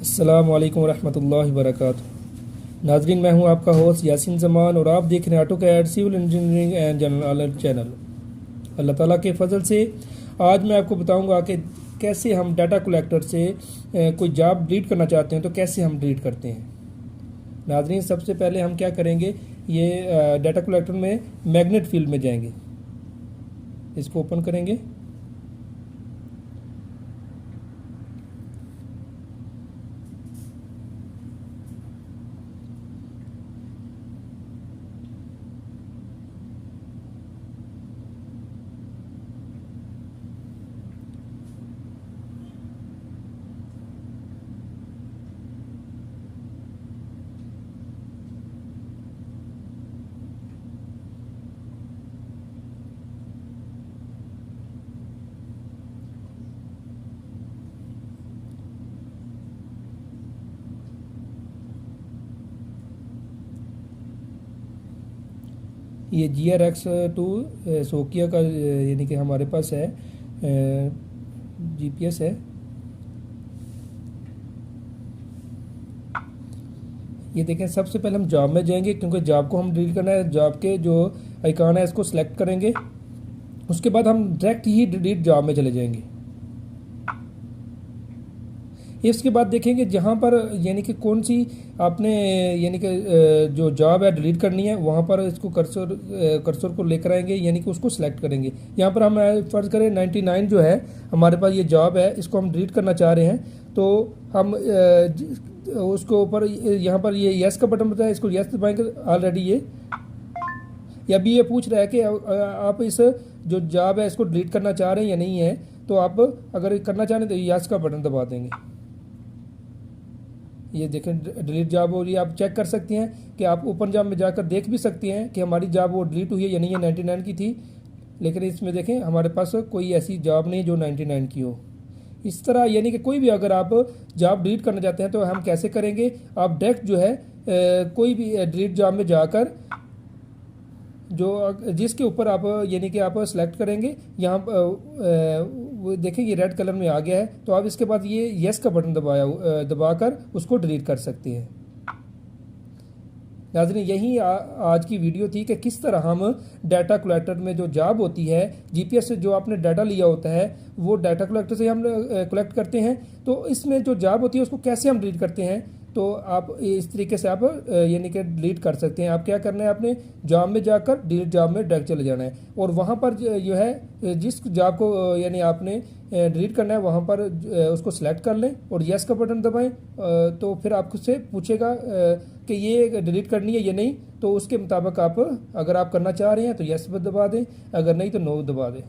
अस्सलाम वालेकुम रहमतुल्लाहि वबरकातुहू। नाजरीन, मैं हूं आपका होस्ट यासीन जमान और आप देख रहे हैं AutoCAD civil engineering and general knowledge channel. अल्लाह ताला के फजल से आज मैं आपको बताऊंगा कि कैसे हम डाटा कलेक्टर से कोई जॉब डिलीट करना चाहते हैं तो कैसे हम डिलीट करते हैं। नाजरीन, सबसे पहले हम क्या करेंगे, ये डाटा कलेक्टर में मैग्नेट फील्ड में जाएंगे, इसको ओपन करेंगे। ये GRX2 सोकिया का यानी कि हमारे पास है, GPS है। ये देखें, सबसे पहले हम जॉब में जाएंगे क्योंकि जॉब को हम डिलीट करना है। जॉब के जो आइकॉन है इसको सिलेक्ट करेंगे, उसके बाद हम डायरेक्ट ही डिलीट जॉब में चले जाएंगे। इसके बाद देखेंगे जहाँ पर यानी कि कौन सी आपने यानी कि जो जॉब है डिलीट करनी है, वहाँ पर इसको कर्सर को लेकर आएंगे, यानी कि उसको सिलेक्ट करेंगे। यहाँ पर हम फर्ज करें 99 जो है हमारे पास ये जॉब है, इसको हम डिलीट करना चाह रहे हैं। तो हम उसको ऊपर यहाँ पर ये यस का बटन बताया, इसको यस दबाएंगे। ऑलरेडी ये अभी ये पूछ रहा है कि आप इस जो जॉब है इसको डिलीट करना चाह रहे हैं या नहीं है। तो आप अगर करना चाह रहे हैं तो यस का बटन दबा देंगे। ये देखें डिलीट जॉब हो रही है। आप चेक कर सकते हैं कि आप ओपन जॉब में जाकर देख भी सकते हैं कि हमारी जॉब वो डिलीट हुई है या नहीं है। 99 की थी, लेकिन इसमें देखें हमारे पास कोई ऐसी जॉब नहीं जो 99 की हो। इस तरह यानी कि कोई भी अगर आप जॉब डिलीट करना चाहते हैं तो हम कैसे करेंगे, आप डायरेक्ट जो है कोई भी डिलीट जॉब में जाकर जो जिसके ऊपर आप यानी कि आप सेलेक्ट करेंगे, यहाँ वो देखें ये रेड कलर में आ गया है। तो आप इसके बाद ये यस का बटन दबाकर उसको डिलीट कर सकते हैं। नाज़रीन, यही आज की वीडियो थी कि किस तरह हम डाटा कलेक्टर में जो जॉब होती है, GPS से जो आपने डाटा लिया होता है वो डाटा कलेक्टर से हम कलेक्ट करते हैं। तो इसमें जो जॉब होती है उसको कैसे हम डिलीट करते हैं, तो आप इस तरीके से आप यानी कि डिलीट कर सकते हैं। आप क्या करना है, आपने जॉब में जाकर डिलीट जॉब में डायरेक्ट चले जाना है और वहाँ पर जो है जिस जॉब को यानी आपने डिलीट करना है वहाँ पर उसको सिलेक्ट कर लें और यस का बटन दबाएं। तो फिर आपसे पूछेगा कि ये डिलीट करनी है या नहीं। तो उसके मुताबिक आप अगर आप करना चाह रहे हैं तो यस दबा दें, अगर नहीं तो नो दबा दें।